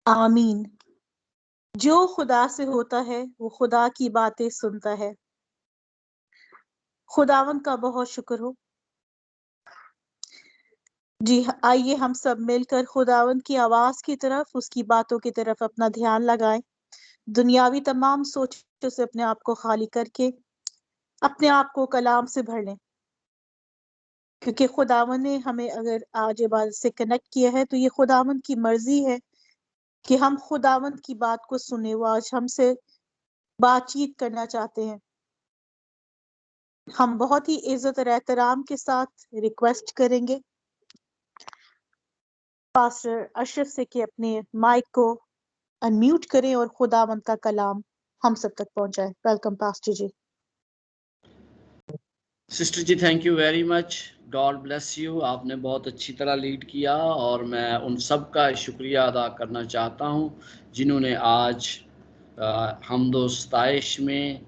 आमीन। जो खुदा से होता है वो खुदा की बातें सुनता है। खुदावंद का बहुत शुक्र हो। जी आइए हम सब मिलकर खुदावंद की आवाज की तरफ, उसकी बातों की तरफ अपना ध्यान लगाएं। दुनियावी तमाम सोचों से अपने आप को खाली करके अपने आप को कलाम से भर लें, क्योंकि खुदावंद ने हमें अगर आज इबादत से कनेक्ट किया है तो ये खुदावंद की मर्जी है कि हम खुदावंद की बात को सुने। वो आज हमसे बातचीत करना चाहते हैं। हम बहुत ही इज्जत और एहतराम के साथ रिक्वेस्ट करेंगे पास्टर अशरफ से कि अपने माइक को अनम्यूट करें और खुदावंद का कलाम हम सब तक पहुंचाएं। Welcome pastor ji. Sister ji, thank you very much. God bless you. आपने बहुत अच्छी तरह लीड किया और मैं उन सब का शुक्रिया अदा करना चाहता हूं जिन्होंने आज हमदो सताइश में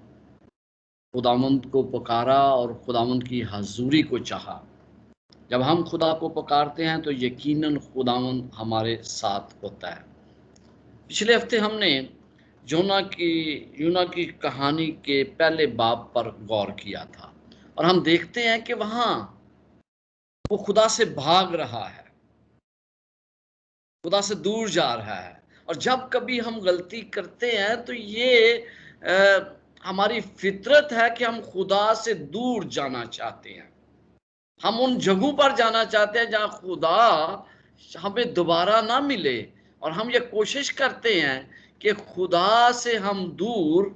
खुदावंद को पुकारा और खुदावंद की हजूरी को चाहा। जब हम खुदा को पुकारते हैं तो यकीनन खुदावंद हमारे साथ होता है। पिछले हफ्ते हमने यूना की कहानी के पहले बाब पर गौर किया था और हम देखते हैं कि वहां वो खुदा से भाग रहा है, खुदा से दूर जा रहा है। और जब कभी हम गलती करते हैं तो ये हमारी फितरत है कि हम खुदा से दूर जाना चाहते हैं। हम उन जगहों पर जाना चाहते हैं जहां खुदा हमें दोबारा ना मिले, और हम ये कोशिश करते हैं कि खुदा से हम दूर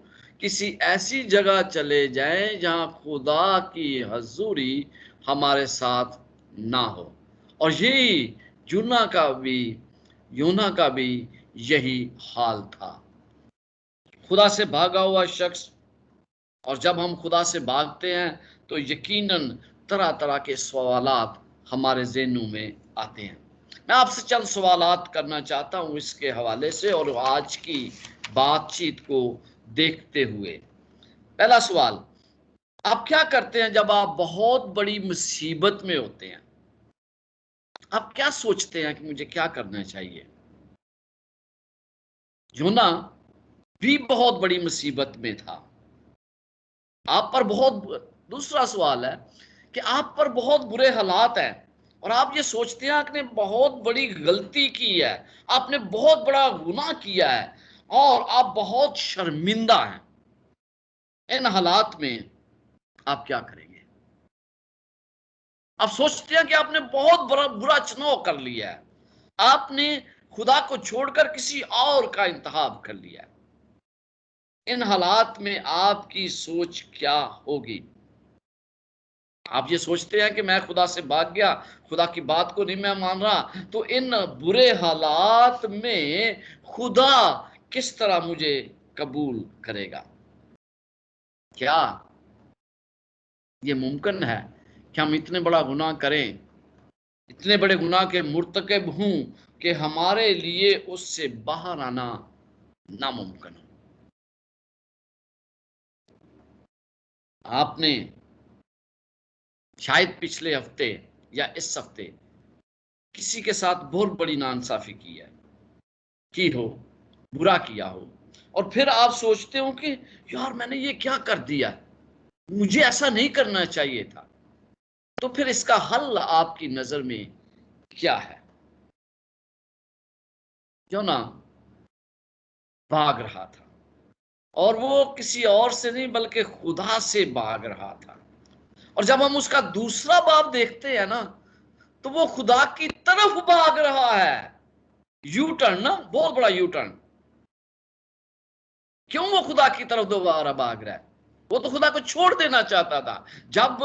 किसी ऐसी जगह चले जाएं जहां खुदा की हजूरी हमारे साथ ना हो। और यही यूना का भी यही हाल था। खुदा से भागा हुआ शख्स, और जब हम खुदा से भागते हैं तो यकीनन तरह तरह के सवालात हमारे ज़हनों में आते हैं। मैं आपसे चंद सवालात करना चाहता हूं इसके हवाले से और आज की बातचीत को देखते हुए। पहला सवाल, आप क्या करते हैं जब आप बहुत बड़ी मुसीबत में होते हैं? आप क्या सोचते हैं कि मुझे क्या करना चाहिए? यूना भी बहुत बड़ी मुसीबत में था। आप पर बहुत दूसरा सवाल है कि आप पर बहुत बुरे हालात हैं और आप ये सोचते हैं आपने बहुत बड़ी गलती की है, आपने बहुत बड़ा गुनाह किया है और आप बहुत शर्मिंदा हैं। इन हालात में आप क्या करेंगे? आप सोचते हैं कि आपने बहुत बड़ा बुरा चुनाव कर लिया है, आपने खुदा को छोड़कर किसी और का इंतखाब कर लिया है। इन हालात में आपकी सोच क्या होगी? आप ये सोचते हैं कि मैं खुदा से भाग गया, खुदा की बात को नहीं मैं मान रहा, तो इन बुरे हालात में खुदा किस तरह मुझे कबूल करेगा? क्या ये मुमकिन है कि हम इतने बड़ा गुनाह करें, इतने बड़े गुनाह के मुर्तकब हूं कि हमारे लिए उससे बाहर आना नामुमकिन हो? आपने शायद पिछले हफ्ते या इस हफ्ते किसी के साथ बहुत बड़ी नाइंसाफी की हो, बुरा किया हो, और फिर आप सोचते हो कि यार मैंने ये क्या कर दिया, मुझे ऐसा नहीं करना चाहिए था। तो फिर इसका हल आपकी नजर में क्या है? जो ना भाग रहा था, और वो किसी और से नहीं बल्कि खुदा से भाग रहा था। और जब हम उसका दूसरा बाब देखते हैं ना, तो वो खुदा की तरफ भाग रहा है। यू टर्न ना, बहुत बड़ा यू टर्न। क्यों वो खुदा की तरफ दोबारा भाग रहा है? वो तो खुदा को छोड़ देना चाहता था। जब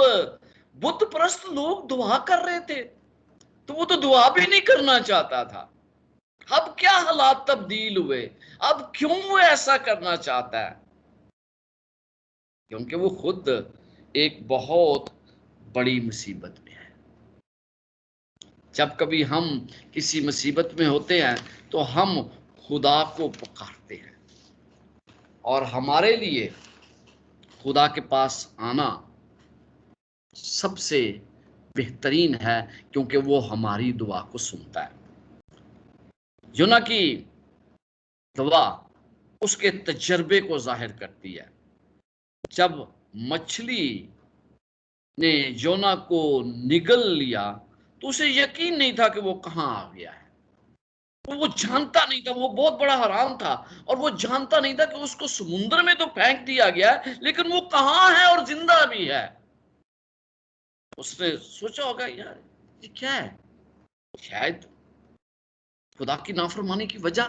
बुत परस्त लोग दुआ कर रहे थे तो वो तो दुआ भी नहीं करना चाहता था। अब क्या हालात तब्दील हुए? अब क्यों वो ऐसा करना चाहता है? क्योंकि वो खुद एक बहुत बड़ी मुसीबत में है। जब कभी हम किसी मुसीबत में होते हैं तो हम खुदा को पुकारते हैं, और हमारे लिए खुदा के पास आना सबसे बेहतरीन है, क्योंकि वो हमारी दुआ को सुनता है। यूना की दुआ उसके तजर्बे को जाहिर करती है। जब मछली ने योना को निगल लिया तो उसे यकीन नहीं था कि वो कहां आ गया है। तो वो जानता नहीं था, वो बहुत बड़ा हराम था, और वो जानता नहीं था कि उसको समुद्र में तो फेंक दिया गया है, लेकिन वो कहां है और जिंदा भी है। उसने सोचा होगा, यार ये क्या है, शायद खुदा की नाफरमानी की वजह।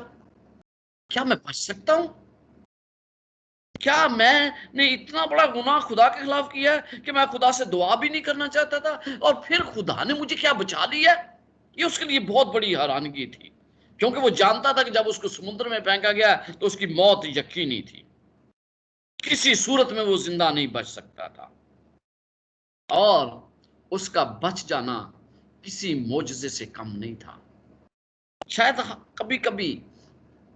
क्या मैं बच सकता हूं? क्या मैंने इतना बड़ा गुनाह खुदा के खिलाफ किया है कि मैं खुदा से दुआ भी नहीं करना चाहता था, और फिर खुदा ने मुझे क्या बचा लिया? ये उसके लिए बहुत बड़ी हैरानगी थी, क्योंकि वो जानता था कि जब उसको समुद्र में फेंका गया तो उसकी मौत यकीनी थी, किसी सूरत में वो जिंदा नहीं बच सकता था। और उसका बच जाना किसी मोजज़े से कम नहीं था। शायद कभी कभी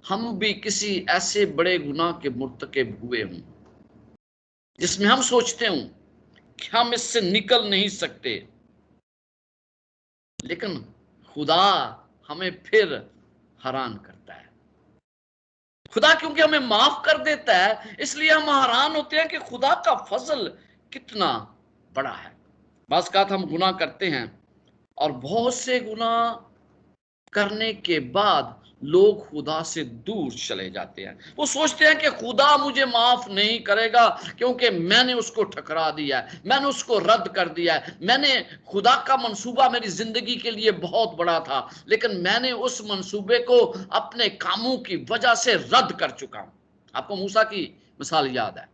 हम भी किसी ऐसे बड़े गुनाह के मुर्तकिब हुए हों जिसमें हम सोचते हूं कि हम इससे निकल नहीं सकते, लेकिन खुदा हमें फिर हैरान करता है। खुदा क्योंकि हमें माफ कर देता है, इसलिए हम हैरान होते हैं कि खुदा का फजल कितना बड़ा है। बस बात हम गुनाह करते हैं, और बहुत से गुनाह करने के बाद लोग खुदा से दूर चले जाते हैं। वो सोचते हैं कि खुदा मुझे माफ नहीं करेगा क्योंकि मैंने उसको ठकरा दिया है, मैंने उसको रद्द कर दिया है। मैंने खुदा का मंसूबा मेरी जिंदगी के लिए बहुत बड़ा था, लेकिन मैंने उस मंसूबे को अपने कामों की वजह से रद्द कर चुका हूं। आपको मूसा की मिसाल याद है।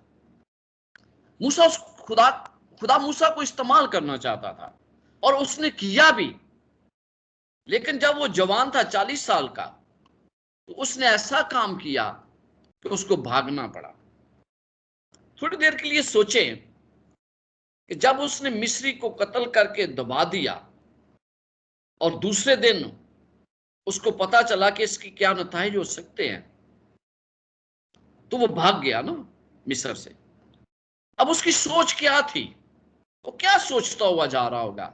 मूसा उस खुदा खुदा मूसा को इस्तेमाल करना चाहता था, और उसने किया भी। लेकिन जब वो जवान था, 40 साल का, तो उसने ऐसा काम किया कि उसको भागना पड़ा। थोड़ी देर के लिए सोचें कि जब उसने मिस्री को कत्ल करके दबा दिया और दूसरे दिन उसको पता चला कि इसकी क्या नताइज हो सकते हैं, तो वो भाग गया ना मिस्र से। अब उसकी सोच क्या थी? वो क्या सोचता हुआ जा रहा होगा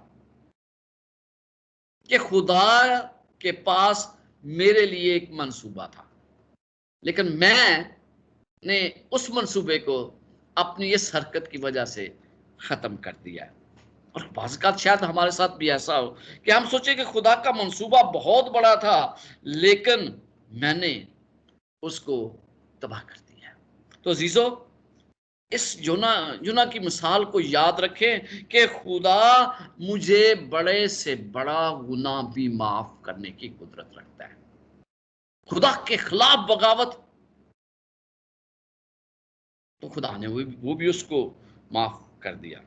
कि खुदा के पास मेरे लिए एक मंसूबा था, लेकिन मैंने उस मंसूबे को अपनी इस हरकत की वजह से खत्म कर दिया है। और बाज़ शायद हमारे साथ भी ऐसा हो कि हम सोचे कि खुदा का मंसूबा बहुत बड़ा था, लेकिन मैंने उसको तबाह कर दिया। तो अजीजो, इस यूना यूना की मिसाल को याद रखें कि खुदा मुझे बड़े से बड़ा गुनाह भी माफ करने की कुदरत रखता है। खुदा के खिलाफ बगावत, तो खुदा ने वो भी उसको माफ कर दिया।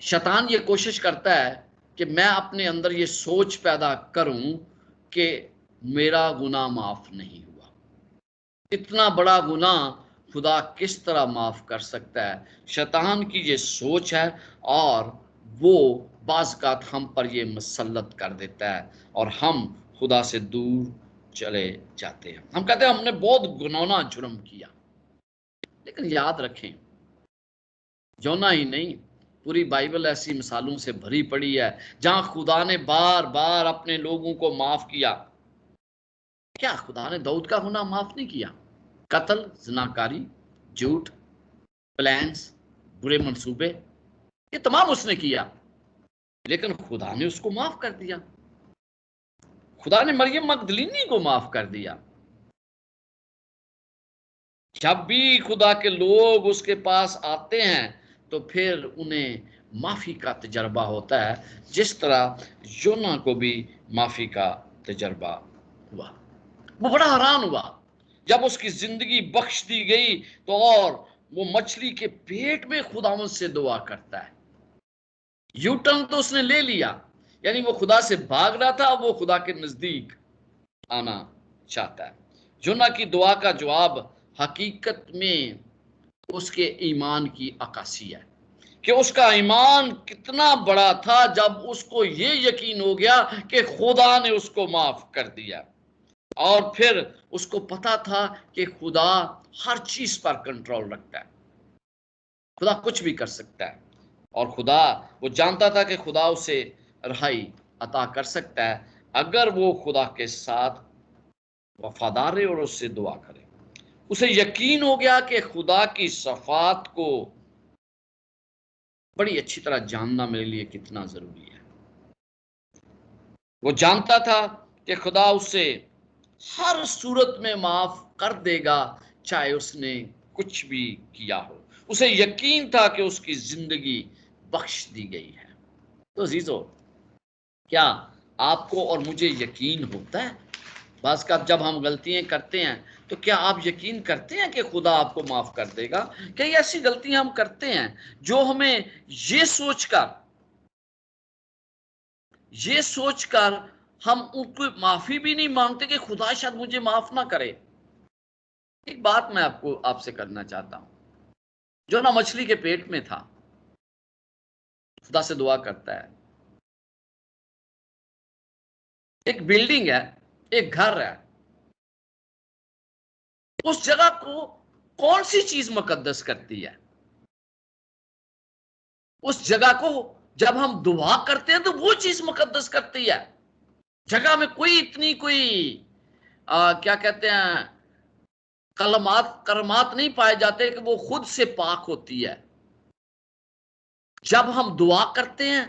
शैतान ये कोशिश करता है कि मैं अपने अंदर ये सोच पैदा करूं कि मेरा गुनाह माफ नहीं हुआ। इतना बड़ा गुनाह खुदा किस तरह माफ कर सकता है? शैतान की ये सोच है, और वो बाज़ हम पर ये मसल्लत कर देता है, और हम खुदा से दूर चले जाते हैं। हम कहते हैं हमने बहुत गुनौना जुर्म किया। लेकिन याद रखें, योना ही नहीं, पूरी बाइबल ऐसी मिसालों से भरी पड़ी है जहां खुदा ने बार बार अपने लोगों को माफ किया। क्या खुदा ने दाऊद का गुनाह माफ नहीं किया? कत्ल, जिनाकारी, झूठ, प्लान्स, बुरे मंसूबे, ये तमाम उसने किया, लेकिन खुदा ने उसको माफ कर दिया। खुदा ने मरियम मगदलीनी को माफ कर दिया। जब भी खुदा के लोग उसके पास आते हैं तो फिर उन्हें माफी का तजर्बा होता है, जिस तरह योना को भी माफी का तजर्बा हुआ। वो बड़ा हैरान हुआ जब उसकी जिंदगी बख्श दी गई, तो और वो मछली के पेट में खुदावंद से दुआ करता है। यू टर्न तो उसने ले लिया, यानी वो खुदा से भाग रहा था, वो खुदा के नजदीक आना चाहता है। योना की दुआ का जवाब हकीकत में उसके ईमान की अक्कासी है कि उसका ईमान कितना बड़ा था जब उसको ये यकीन हो गया कि खुदा ने उसको माफ कर दिया। और फिर उसको पता था कि खुदा हर चीज पर कंट्रोल रखता है, खुदा कुछ भी कर सकता है, और खुदा, वो जानता था कि खुदा उसे रहाई अता कर सकता है अगर वो खुदा के साथ वफादार रहे और उससे दुआ करे। उसे यकीन हो गया कि खुदा की सफात को बड़ी अच्छी तरह जानना मेरे लिए कितना जरूरी है। वो जानता था कि खुदा उसे हर सूरत में माफ कर देगा, चाहे उसने कुछ भी किया हो। उसे यकीन था कि उसकी जिंदगी बख्श दी गई है। तो अजीजों, क्या आपको और मुझे यकीन होता है बस का जब हम गलतियां करते हैं तो क्या आप यकीन करते हैं कि खुदा आपको माफ कर देगा? कई ऐसी गलतियां हम करते हैं जो हमें ये सोचकर हम उनको माफी भी नहीं मांगते कि खुदा शायद मुझे माफ ना करे। एक बात मैं आपसे करना चाहता हूं। जो ना मछली के पेट में था, खुदा से दुआ करता है। एक बिल्डिंग है, एक घर है, उस जगह को कौन सी चीज मुकद्दस करती है? उस जगह को जब हम दुआ करते हैं तो वो चीज मुकद्दस करती है। जगह में कोई इतनी कोई क्या कहते हैं, करमात नहीं पाए जाते कि वो खुद से पाक होती है। जब हम दुआ करते हैं,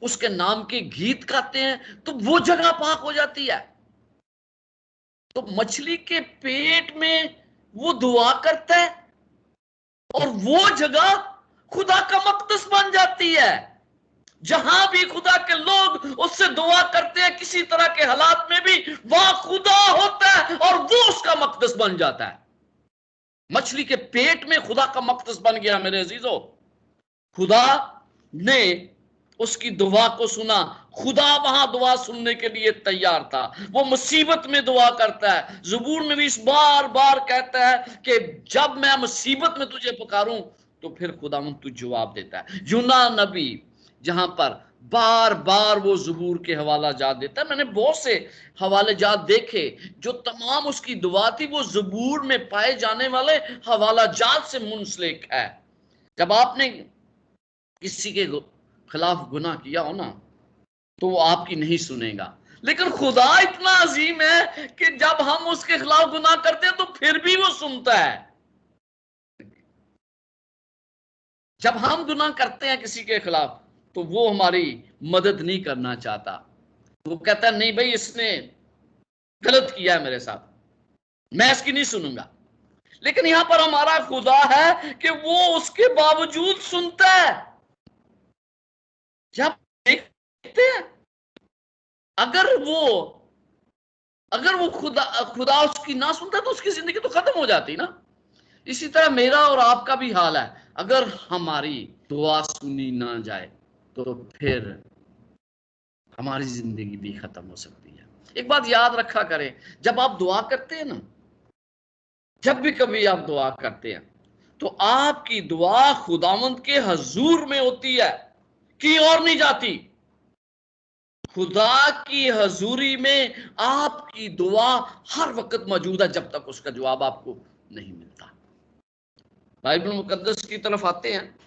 उसके नाम के गीत गाते हैं, तो वो जगह पाक हो जाती है। तो मछली के पेट में वो दुआ करता है और वो जगह खुदा का मकदस बन जाती है। जहां भी खुदा के लोग उससे दुआ करते हैं किसी तरह के हालात में भी, वहां खुदा होता है और वो उसका मकदस बन जाता है। मछली के पेट में खुदा का मकदस बन गया मेरे अजीजों। खुदा ने उसकी दुआ को सुना। खुदा वहां दुआ सुनने के लिए तैयार था। वो मुसीबत में दुआ करता है। ज़बूर में भी इस बार बार कहता है कि जब मैं मुसीबत में तुझे पुकारूं तो फिर खुदावंद तू जवाब देता है। यूना नबी जहां पर बार बार वो ज़बूर के हवाला जात देता है। मैंने बहुत से हवाले जात देखे जो तमाम उसकी दुआ थी वो ज़बूर में पाए जाने वाले हवाला जात से मुंसलिक है। जब आपने किसी के खिलाफ गुनाह किया हो ना, तो वो आपकी नहीं सुनेगा। लेकिन खुदा इतना अजीम है कि जब हम उसके खिलाफ गुनाह करते हैं तो फिर भी वो सुनता है। जब हम गुनाह करते हैं किसी के खिलाफ तो वो हमारी मदद नहीं करना चाहता। वो कहता है नहीं भाई, इसने गलत किया है मेरे साथ, मैं इसकी नहीं सुनूंगा। लेकिन यहां पर हमारा खुदा है कि वो उसके बावजूद सुनता है। जब देखते हैं, अगर वो अगर वो खुदा खुदा उसकी ना सुनता तो उसकी जिंदगी तो खत्म हो जाती ना। इसी तरह मेरा और आपका भी हाल है। अगर हमारी दुआ सुनी ना जाए तो फिर हमारी जिंदगी भी खत्म हो सकती है। एक बात याद रखा करें, जब आप दुआ करते हैं ना, जब भी कभी आप दुआ करते हैं तो आपकी दुआ खुदावंद के हजूर में होती है, कि और नहीं जाती। खुदा की हजूरी में आपकी दुआ हर वक्त मौजूद है जब तक उसका जवाब आपको नहीं मिलता। बाइबल मुकद्दस की तरफ आते हैं,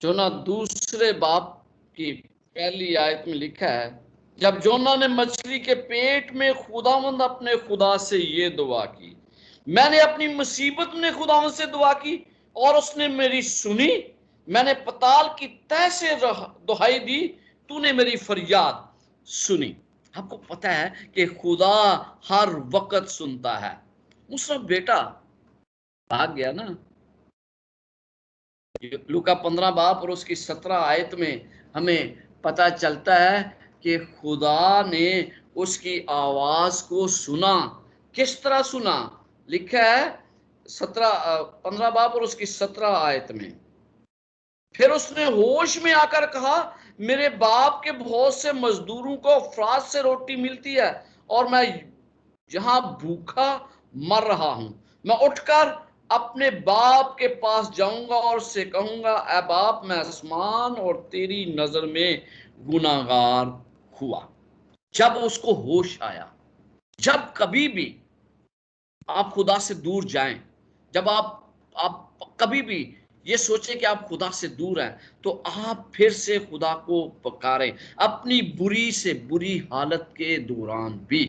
जोना दूसरे बाब की पहली आयत में लिखा है, जब जोना ने मछली के पेट में खुदावंद अपने खुदा से ये दुआ की, मैंने अपनी मुसीबत में खुदावंद से दुआ की और उसने मेरी सुनी। मैंने पताल की तह से दुहाई दी, तूने मेरी फरियाद सुनी। आपको पता है कि खुदा हर वक्त सुनता है। मूसा बेटा भाग गया ना। लूका 15 बाब और उसकी 17 आयत में हमें पता चलता है कि खुदा ने उसकी आवाज को सुना। किस तरह सुना? लिखा है 15 बाब और उसकी 17 आयत में, फिर उसने होश में आकर कहा, मेरे बाप के बहुत से मजदूरों को अफराज से रोटी मिलती है और मैं जहां भूखा मर रहा हूं। मैं उठकर अपने बाप के पास जाऊंगा और उससे कहूंगा, ऐ बाप, मैं आसमान और तेरी नजर में गुनाहगार हुआ। जब उसको होश आया, जब कभी भी आप खुदा से दूर जाएं, जब आप कभी भी ये सोचें कि आप खुदा से दूर हैं, तो आप फिर से खुदा को पुकारें अपनी बुरी से बुरी हालत के दौरान भी।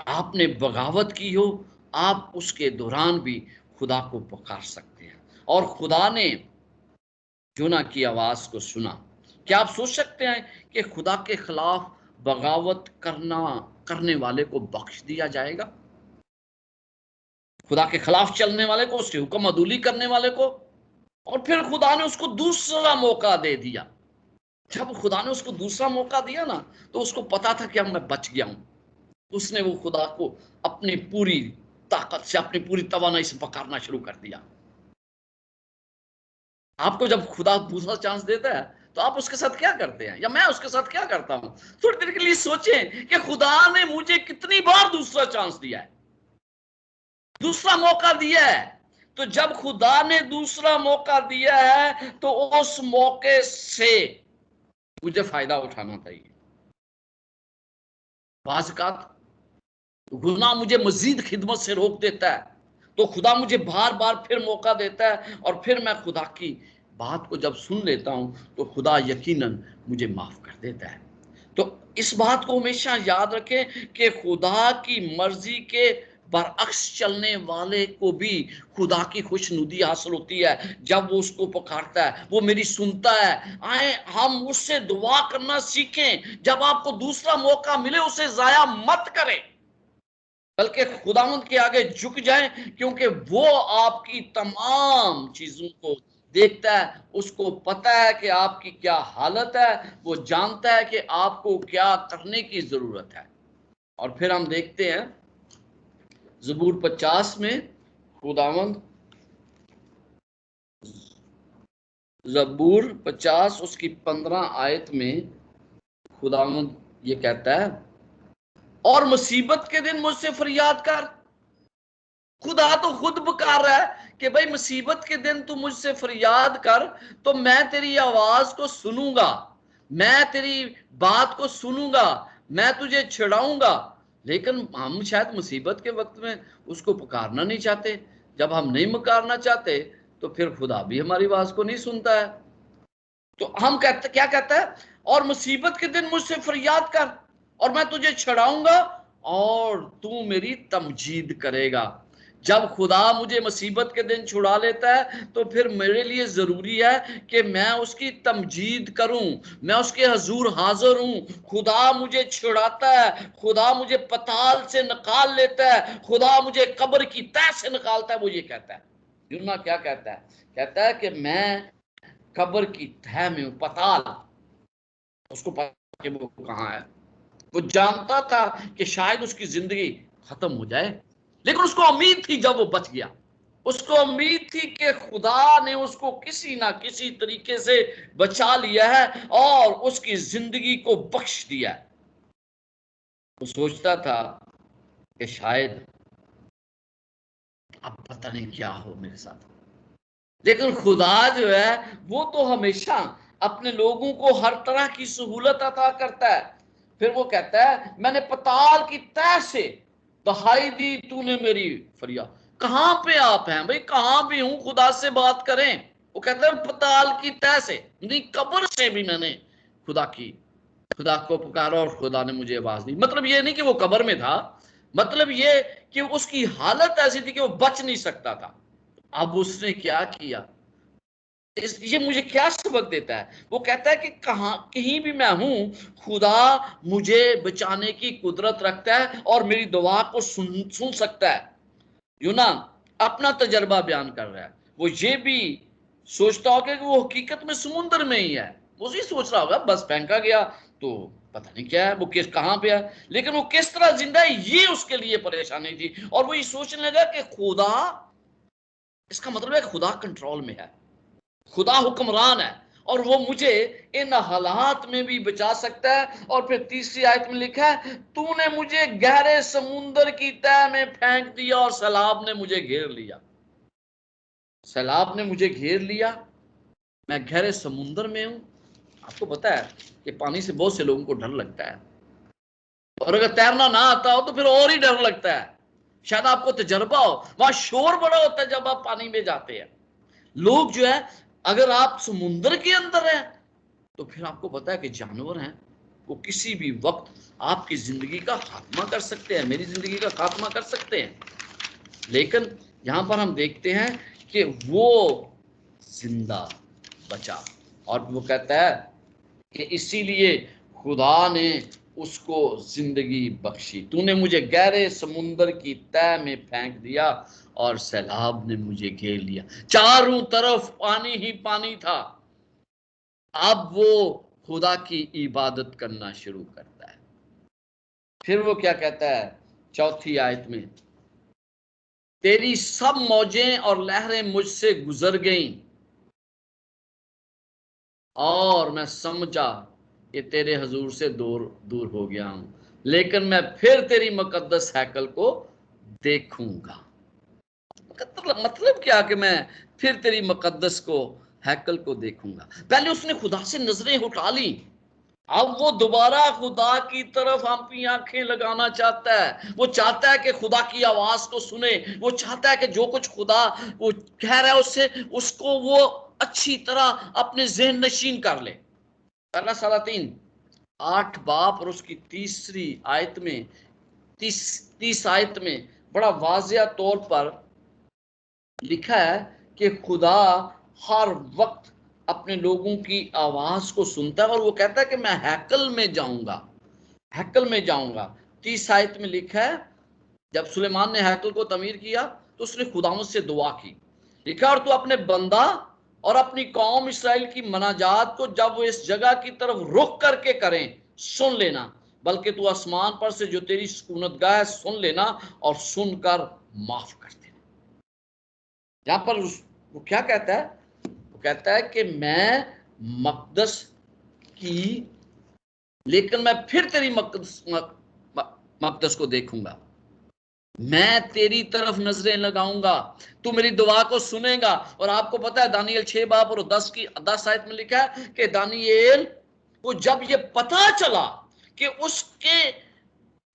आपने बगावत की हो, आप उसके दौरान भी खुदा को पुकार सकते हैं। और खुदा ने यूना की आवाज को सुना। क्या आप सोच सकते हैं कि खुदा के खिलाफ बगावत करने वाले को बख्श दिया जाएगा? खुदा के खिलाफ चलने वाले को, उसके हुक्म अदूली करने वाले को। और फिर खुदा ने उसको दूसरा मौका दे दिया। जब खुदा ने उसको दूसरा मौका दिया ना, तो उसको पता था कि अब मैं बच गया हूं। उसने वो खुदा को अपनी पूरी ताकत से, अपनी पूरी तवानाई से पकारना शुरू कर दिया। आपको जब खुदा दूसरा चांस देता है तो आप उसके साथ क्या करते हैं, या मैं उसके साथ क्या करता हूं? थोड़ी देर के लिए सोचें कि खुदा ने मुझे कितनी बार दूसरा चांस दिया है, दूसरा मौका दिया है। तो जब खुदा ने दूसरा मौका दिया है तो उस मौके से मुझे फायदा उठाना चाहिए। बाज़-औक़ात गुनाह मुझे मजीद खिदमत से रोक देता है, तो खुदा मुझे बार बार फिर मौका देता है, और फिर मैं खुदा की बात को जब सुन लेता हूं तो खुदा यकीनन मुझे माफ कर देता है। तो इस बात को हमेशा याद रखें कि खुदा की मर्जी के बरअक्स चलने वाले को भी खुदा की खुशनुदी हासिल होती है। जब वो उसको पुकारता है, वो मेरी सुनता है। आए हम उससे दुआ करना सीखें। जब आपको दूसरा मौका मिले उसे जाया मत करें, बल्कि खुदावंद के आगे झुक जाएं, क्योंकि वो आपकी तमाम चीजों को देखता है। उसको पता है कि आपकी क्या हालत है, वो जानता है कि आपको क्या करने की जरूरत है। और फिर हम देखते हैं ज़बूर 50 में खुदावंद, ज़बूर 50 उसकी 15 आयत में खुदावंद ये कहता है, और मुसीबत के दिन मुझसे फरियाद कर। खुदा तो खुद पुकार रहा है कि भाई मुसीबत के दिन तू मुझसे फरियाद कर, तो मैं तेरी आवाज को सुनूंगा, मैं तेरी बात को सुनूंगा, मैं तुझे छुड़ाऊंगा। लेकिन हम शायद मुसीबत के वक्त में उसको पुकारना नहीं चाहते। जब हम नहीं पुकारना चाहते तो फिर खुदा भी हमारी आवाज को नहीं सुनता है। तो हम कहते, क्या कहता है, और मुसीबत के दिन मुझसे फरियाद कर और मैं तुझे छुड़ाऊंगा और तू मेरी तमजीद करेगा। जब खुदा मुझे मुसीबत के दिन छुड़ा लेता है तो फिर मेरे लिए जरूरी है कि मैं उसकी तमजीद करूं, मैं उसके हजूर हाजिर हूं। खुदा मुझे छुड़ाता है, खुदा मुझे पताल से निकाल लेता है, खुदा मुझे कब्र की तह से निकालता है। वो ये कहता है, यूना क्या कहता है, कहता है कि मैं कब्र की तह में हूं, पताल। उसको पता कि वो कहां है। वो जानता था कि शायद उसकी जिंदगी खत्म हो जाए, लेकिन उसको उम्मीद थी जब वो बच गया। उसको उम्मीद थी कि खुदा ने उसको किसी ना किसी तरीके से बचा लिया है और उसकी जिंदगी को बख्श दिया है। वो सोचता था कि शायद अब पता नहीं क्या हो मेरे साथ, लेकिन खुदा जो है वो तो हमेशा अपने लोगों को हर तरह की सहूलत अता करता है। फिर वो कहता है, मैंने पताल की तह से दहाई दी, तूने मेरी फरियाद। कहां पे आप हैं भाई, कहां भी हूं, खुदा से बात करें। वो कहता है पताल की तह से नहीं, कब्र से भी मैंने खुदा को पुकारा और खुदा ने मुझे आवाज दी। मतलब ये नहीं कि वो कब्र में था, मतलब ये कि उसकी हालत ऐसी थी कि वो बच नहीं सकता था। अब उसने क्या किया, ये मुझे क्या सबक देता है? वो कहता है कि कहीं भी मैं हूं, खुदा मुझे बचाने की कुदरत रखता है और मेरी दुआ को सुन सकता है। यूना अपना तजर्बा बयान कर रहा है। वो ये भी सोचता होगा कि वो हकीकत में समुद्र में ही है। वो भी सोच रहा होगा बस फेंका गया तो पता नहीं क्या है, वो किस कहां पे है, लेकिन वो किस तरह जिंदा है ये उसके लिए परेशानी थी। और वो ये सोचने लगा कि खुदा, इसका मतलब है खुदा कंट्रोल में है, खुदा हुक्मरान है और वो मुझे इन हालात में भी बचा सकता है। और फिर तीसरी आयत में लिखा है, तूने मुझे गहरे समुंदर की तह में फेंक दिया और सैलाब ने मुझे घेर लिया। सैलाब ने मुझे घेर लिया, मैं गहरे समुंदर में हूं। आपको पता है कि पानी से बहुत से लोगों को डर लगता है, और अगर तैरना ना आता हो तो फिर और ही डर लगता है। शायद आपको तजर्बा हो, वहां शोर बड़ा होता है जब आप पानी में जाते हैं। लोग जो है, अगर आप समुंदर के अंदर हैं तो फिर आपको पता है कि जानवर हैं, वो किसी भी वक्त आपकी जिंदगी का खात्मा कर सकते हैं, मेरी जिंदगी का खात्मा कर सकते हैं। लेकिन यहां पर हम देखते हैं कि वो जिंदा बचा, और वो कहता है कि इसीलिए खुदा ने उसको जिंदगी बख्शी। तूने मुझे गहरे समुंदर की तह में फेंक दिया और सैलाब ने मुझे घेर लिया। चारों तरफ पानी ही पानी था। अब वो खुदा की इबादत करना शुरू करता है। फिर वो क्या कहता है चौथी आयत में, तेरी सब मौजें और लहरें मुझसे गुजर गईं और मैं समझा कि तेरे हजूर से दूर दूर हो गया हूं, लेकिन मैं फिर तेरी मुकद्दस हैकल को देखूंगा। मतलब क्या कि मैं फिर तेरी मुकद्दस को हैकल को देखूंगा। पहले उसने खुदा से नजरें उठा ली, अब वो दोबारा खुदा की तरफ अपनी आंखें लगाना चाहता है। वो चाहता है कि खुदा की आवाज को सुने, वो चाहता है कि जो कुछ खुदा वो कह रहा है उससे उसको वो अच्छी तरह अपने ज़हन नशीन कर ले। पहला सलातीन 8 बाब और उसकी तीसरी आयत में 30 आयत में बड़ा वाजिया तौर पर लिखा है कि खुदा हर वक्त अपने लोगों की आवाज को सुनता है, और वो कहता है कि मैं हैकल में जाऊंगा, हैकल में जाऊंगा। 30 आयत में लिखा है जब सुलेमान ने हैकल को तमीर किया तो उसने खुदावंद से दुआ की। लिखा और तू अपने बंदा और अपनी कौम इसराइल की मनाजात को जब वो इस जगह की तरफ रुख करके करें सुन लेना, बल्कि तू आसमान पर से जो तेरी सुकूनतगाह है सुन लेना और सुनकर माफ कर देना। यहां पर वो क्या कहता है, वो कहता है कि मैं मकदस की, लेकिन मैं फिर तेरी मकदस को देखूंगा, मैं तेरी तरफ नजरें लगाऊंगा, तू मेरी दुआ को सुनेगा। और आपको पता है दानियल 6 बाब और 10 आयत में लिखा है कि दानियल को जब ये पता चला कि उसके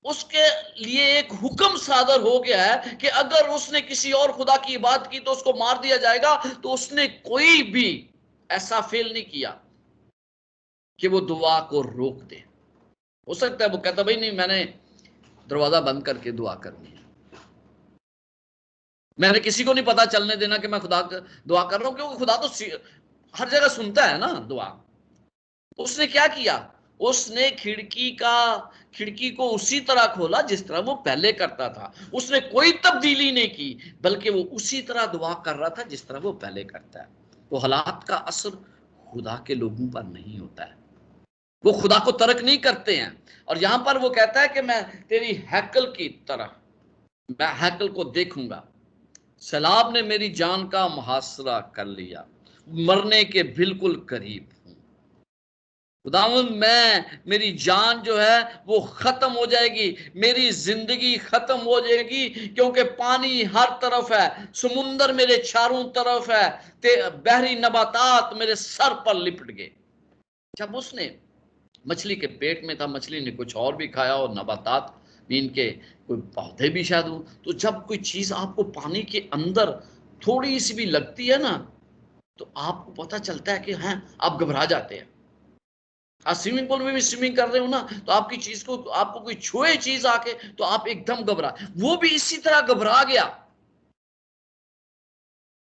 उसके लिए एक हुक्म सादर हो गया है कि अगर उसने किसी और खुदा की इबादत की तो उसको मार दिया जाएगा, तो उसने कोई भी ऐसा फेल नहीं किया कि वो दुआ को रोक दे। हो सकता है वो कहता भाई नहीं, मैंने दरवाजा बंद करके दुआ करनी है, मैंने किसी को नहीं पता चलने देना कि मैं खुदा दुआ कर रहा हूं, क्योंकि खुदा तो हर जगह सुनता है ना दुआ। उसने क्या किया, उसने खिड़की को उसी तरह खोला जिस तरह वो पहले करता था। उसने कोई तब्दीली नहीं की, बल्कि वो उसी तरह दुआ कर रहा था जिस तरह वो पहले करता है। वो हालात का असर खुदा के लोगों पर नहीं होता है, वो खुदा को तर्क नहीं करते हैं। और यहां पर वो कहता है कि मैं तेरी हैकल की तरह, मैं हैकल को देखूंगा। सैलाब ने मेरी जान का मुहासरा कर लिया, मरने के बिल्कुल करीब हूं। खुदावंद मैं, मेरी जान जो है वो खत्म हो जाएगी, मेरी जिंदगी खत्म हो जाएगी, क्योंकि पानी हर तरफ है, समुंदर मेरे चारों तरफ है, बहरी नबातात मेरे सर पर लिपट गए। जब उसने मछली के पेट में था, मछली ने कुछ और भी खाया और नबातात मीन के कोई पौधे भी शायद हो, तो जब कोई चीज आपको पानी के अंदर थोड़ी सी भी लगती है ना, तो आपको पता चलता है कि हाँ, आप घबरा जाते हैं। आप स्विमिंग पूल में भी स्विमिंग कर रहे हो ना, तो आपकी चीज को, आपको कोई छुए चीज आके तो आप एकदम घबरा, वो भी इसी तरह घबरा गया।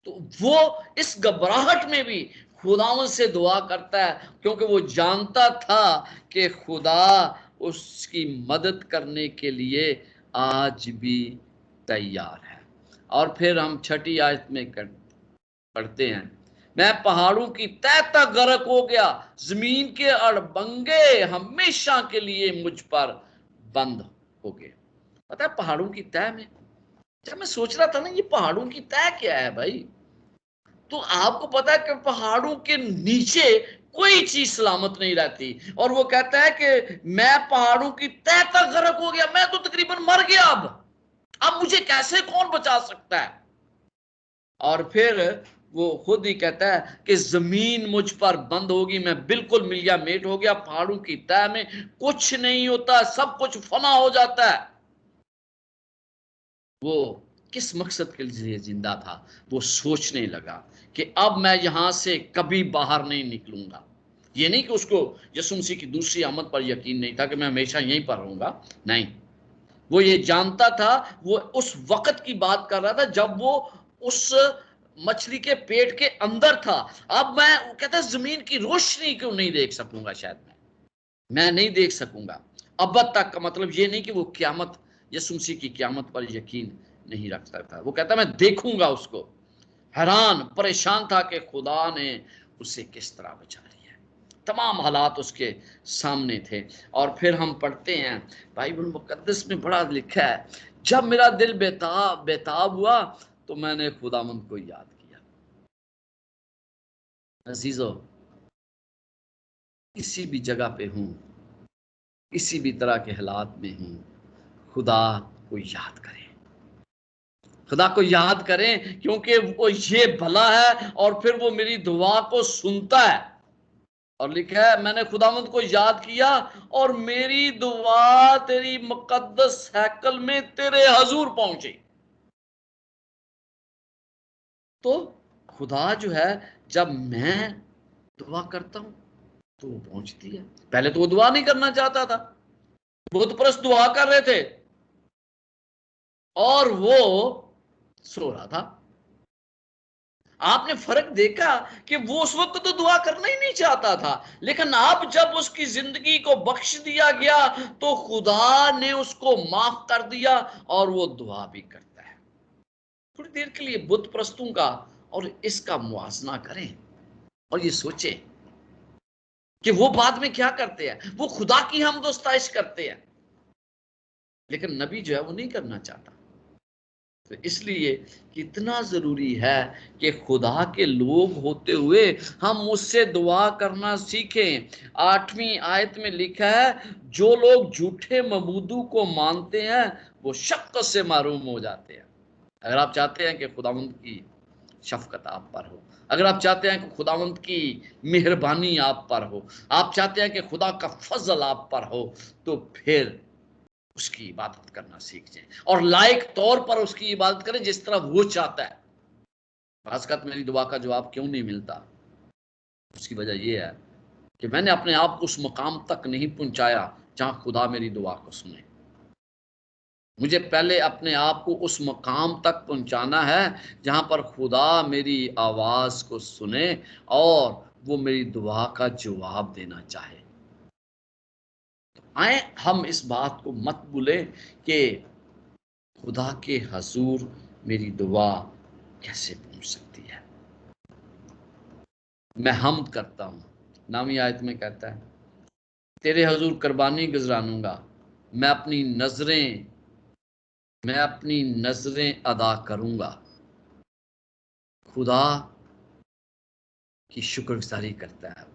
तो वो इस घबराहट में भी खुदावंद से दुआ करता है, क्योंकि वो जानता था कि खुदा उसकी मदद करने के लिए आज भी तैयार है। और फिर हम 6 आयत में पढ़ते हैं, मैं पहाड़ों की तह तक गर्क हो गया, जमीन के अड़बंगे हमेशा के लिए मुझ पर बंद हो गए। पता है पहाड़ों की तह में, जब मैं सोच रहा था ना ये पहाड़ों की तह क्या है भाई, तो आपको पता है कि पहाड़ों के नीचे कोई चीज सलामत नहीं रहती। और वो कहता है कि मैं पहाड़ों की तह तक गर्क हो गया, मैं तो तकरीबन मर गया, अब मुझे कैसे कौन बचा सकता है। और फिर वो खुद ही कहता है कि जमीन मुझ पर बंद होगी, मैं बिल्कुल मिलिया मेट हो गया, पहाड़ों की तह में कुछ नहीं होता, सब कुछ फना हो जाता है। वो किस मकसद के लिए जिंदा था, वो सोचने लगा कि अब मैं यहां से कभी बाहर नहीं निकलूंगा, ये नहीं कि उसको यीशु मसीह की दूसरी आमद पर यकीन नहीं था कि मैं हमेशा यहीं पर रहूंगा, नहीं, वो ये जानता था, वो उस वक्त की बात कर रहा था जब वो उस मछली के पेट के अंदर था। अब मैं, कहता है, जमीन की रोशनी क्यों नहीं देख सकूंगा, शायद मैं नहीं देख सकूंगा अब तक का मतलब ये नहीं कि वो क़यामत, यीशु मसीह की क़यामत पर यकीन नहीं रखता था। वो कहता मैं देखूंगा उसको। हैरान परेशान था कि खुदा ने उसे किस तरह बचा लिया। तमाम हालात उसके सामने थे। और फिर हम पढ़ते हैं बाइबल मुकद्दस में बड़ा लिखा है, जब मेरा दिल बेताब हुआ तो मैंने खुदावंद को याद किया। अजीजों, किसी भी जगह पे हूं, किसी भी तरह के हालात में हूं, खुदा को याद करें, खुदा को याद करें, क्योंकि वो ये भला है और फिर वो मेरी दुआ को सुनता है। और लिखा है मैंने खुदावंद को याद किया और मेरी दुआ तेरी मुकद्दस हैकल में तेरे हजूर पहुंची। तो खुदा जो है, जब मैं दुआ करता हूं तो वो पहुंचती है। पहले तो वो दुआ नहीं करना चाहता था, बुत परस्त दुआ कर रहे थे और वो सो रहा था। आपने फर्क देखा कि वो उस वक्त तो दुआ करना ही नहीं चाहता था, लेकिन अब जब उसकी जिंदगी को बख्श दिया गया तो खुदा ने उसको माफ कर दिया और वो दुआ भी करता है। थोड़ी देर के लिए बुत परस्तों का और इसका मुआवजा करें और ये सोचें कि वो बाद में क्या करते हैं। वो खुदा की हमदोस्ताइश करते हैं, लेकिन नबी जो है वो नहीं करना चाहता। तो इसलिए कितना जरूरी है कि खुदा के लोग होते हुए हम उससे दुआ करना सीखें। 8वीं आयत में लिखा है, जो लोग झूठे मबूदों को मानते हैं वो शफ़क़त से महरूम हो जाते हैं। अगर आप चाहते हैं कि खुदावंद की शफ़क़त आप पर हो, अगर आप चाहते हैं कि खुदावंद की मेहरबानी आप पर हो, आप चाहते हैं कि खुदा का फजल आप पर हो, तो फिर उसकी इबादत करना सीख जाएं और लायक तौर पर उसकी इबादत करें जिस तरह वो चाहता है। खासकर मेरी दुआ का जवाब क्यों नहीं मिलता, उसकी वजह यह है कि मैंने अपने आप को उस मकाम तक नहीं पहुंचाया जहां खुदा मेरी दुआ को सुने। मुझे पहले अपने आप को उस मकाम तक पहुंचाना है जहां पर खुदा मेरी आवाज को सुने और वो मेरी दुआ का जवाब देना चाहे। आए हम इस बात को मत भूलें कि खुदा के हजूर मेरी दुआ कैसे पहुंच सकती है। मैं हमद करता हूं, 9वीं आयत में कहता है, तेरे हजूर कुर्बानी गुजरानूंगा, मैं अपनी नजरें अदा करूंगा। खुदा की शुक्रगुजारी करता है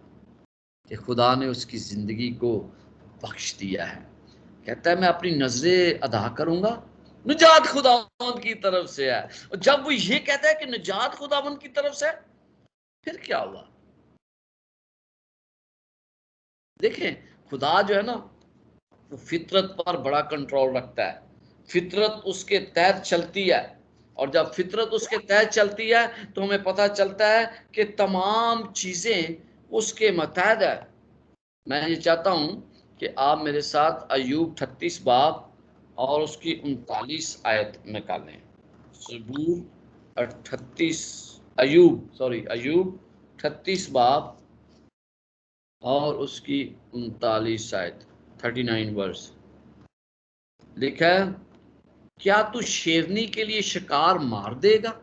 कि खुदा ने उसकी जिंदगी को बख्श दिया है। कहता है मैं अपनी नजरें अदा करूंगा। निजात खुदावंद की तरफ से है। और जब वो ये कहता है कि निजात खुदावंद की तरफ से है, फिर क्या हुआ? देखें, खुदा जो है ना, वो फितरत पर बड़ा कंट्रोल रखता है। फितरत उसके तहत चलती है और जब फितरत उसके तहत चलती है तो हमें पता चलता है कि तमाम चीजें उसके मतहत है। मैं ये चाहता हूं कि आप मेरे साथ अय्यूब 38 बाब और उसकी 39 आयत निकालें। सबूर 38 अय्यूब 38 बाब और उसकी 39 आयत, 39 वर्स। लिखा है, क्या तू शेरनी के लिए शिकार मार देगा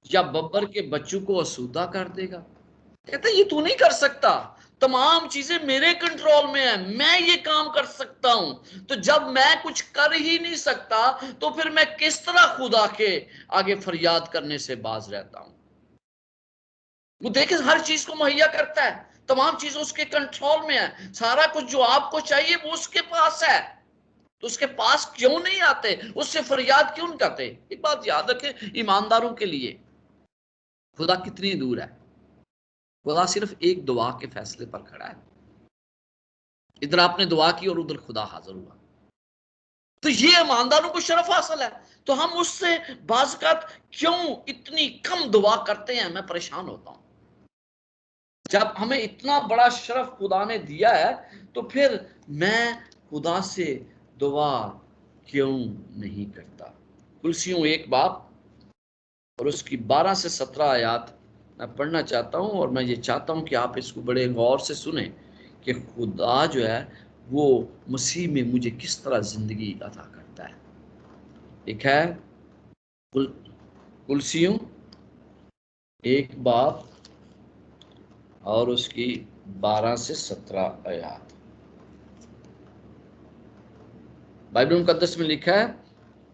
या बब्बर के बच्चों को आसूदा कर देगा? कहता है ये तू नहीं कर सकता, तमाम चीजें मेरे कंट्रोल में है, मैं ये काम कर सकता हूं। तो जब मैं कुछ कर ही नहीं सकता तो फिर मैं किस तरह खुदा के आगे फरियाद करने से बाज रहता हूं? वो देखे हर चीज को मुहैया करता है, तमाम चीजें उसके कंट्रोल में है, सारा कुछ जो आपको चाहिए वो उसके पास है। तो उसके पास क्यों नहीं आते, उससे फरियाद क्यों नहीं करते? एक बात याद रखें, ईमानदारों के लिए खुदा कितनी दूर है। खुदा सिर्फ एक दुआ के फैसले पर खड़ा है। इधर आपने दुआ की और उधर खुदा हाजिर हुआ। तो ये ईमानदारों को शरफ हासिल है। तो हम उससे बाज़ क्यों इतनी कम दुआ करते हैं, मैं परेशान होता हूं। जब हमें इतना बड़ा शरफ खुदा ने दिया है तो फिर मैं खुदा से दुआ क्यों नहीं करता। कुलसियों 1 बाब और उसकी 12 से 17 आयत मैं पढ़ना चाहता हूं, और मैं ये चाहता हूं कि आप इसको बड़े गौर से सुने कि खुदा जो है वो मसीह में मुझे किस तरह जिंदगी अता करता है। एक है कुलसियों 1 बाब और उसकी 12 से 17 आयत। बाइबल मुकद्दस में लिखा है,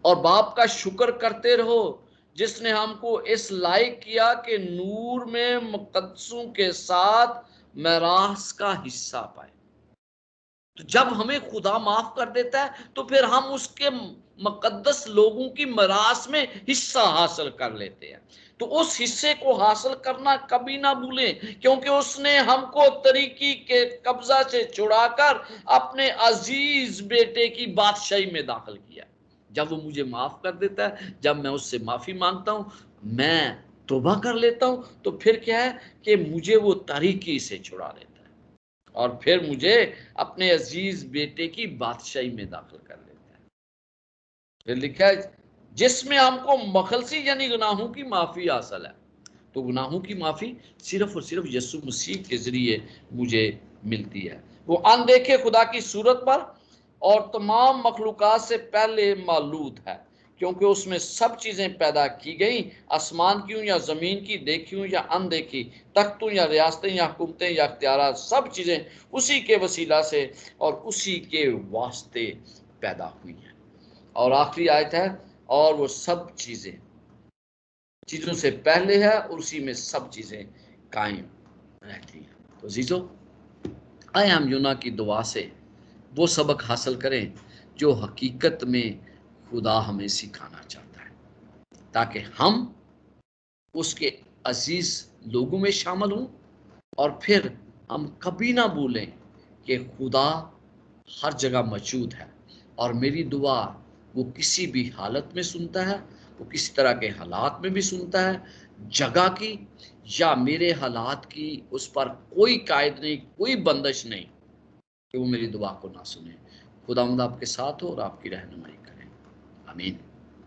और बाप का शुक्र करते रहो जिसने हमको इस लायक किया कि नूर में मुकद्दसों के साथ मेरास का हिस्सा पाए। तो जब हमें खुदा माफ कर देता है तो फिर हम उसके मुकद्दस लोगों की मेरास में हिस्सा हासिल कर लेते हैं। तो उस हिस्से को हासिल करना कभी ना भूलें, क्योंकि उसने हमको तरीकी के कब्जा से छुड़ाकर अपने अजीज बेटे की बादशाही में दाखिल किया। जब वो मुझे माफ कर देता है, जब मैं उससे माफी मांगता हूं, मैं तौबा कर लेता हूं, तो फिर क्या है कि मुझे वो तरीकी से छुड़ा लेता है और फिर मुझे अपने अजीज बेटे की बादशाही में दाखिल कर लेता है। फिर लिखा है, जिसमें हमको मखलसी यानी गुनाहों की माफी हासिल है। तो गुनाहों की माफी सिर्फ और सिर्फ यीशु मसीह के जरिए मुझे मिलती है। वो अनदेखे खुदा की सूरत पर और तमाम मखलूकात से पहले मालूद है, क्योंकि उसमें सब चीजें पैदा की गई, आसमान की या जमीन की, देखी या अनदेखी, तख्तों या रियासतें या हुकूमतें या इख्तियारात, सब चीजें उसी के वसीला से और उसी के वास्ते पैदा हुई हैं। और आखिरी आयत है, और वो सब चीजों से पहले है और उसी में सब चीजें कायम रहती हैं। तो जीजो, आए हम यूना की दुआ से वो सबक हासिल करें जो हकीकत में खुदा हमें सिखाना चाहता है, ताकि हम उसके अजीज लोगों में शामिल हों और फिर हम कभी ना भूलें कि खुदा हर जगह मौजूद है और मेरी दुआ वो किसी भी हालत में सुनता है, वो किसी तरह के हालात में भी सुनता है, जगह की या मेरे हालात की उस पर कोई कायद नहीं, कोई बंदिश नहीं कि वो मेरी दुआ को ना सुने। खुदावंद आपके साथ हो और आपकी रहनुमाई करें। आमीन।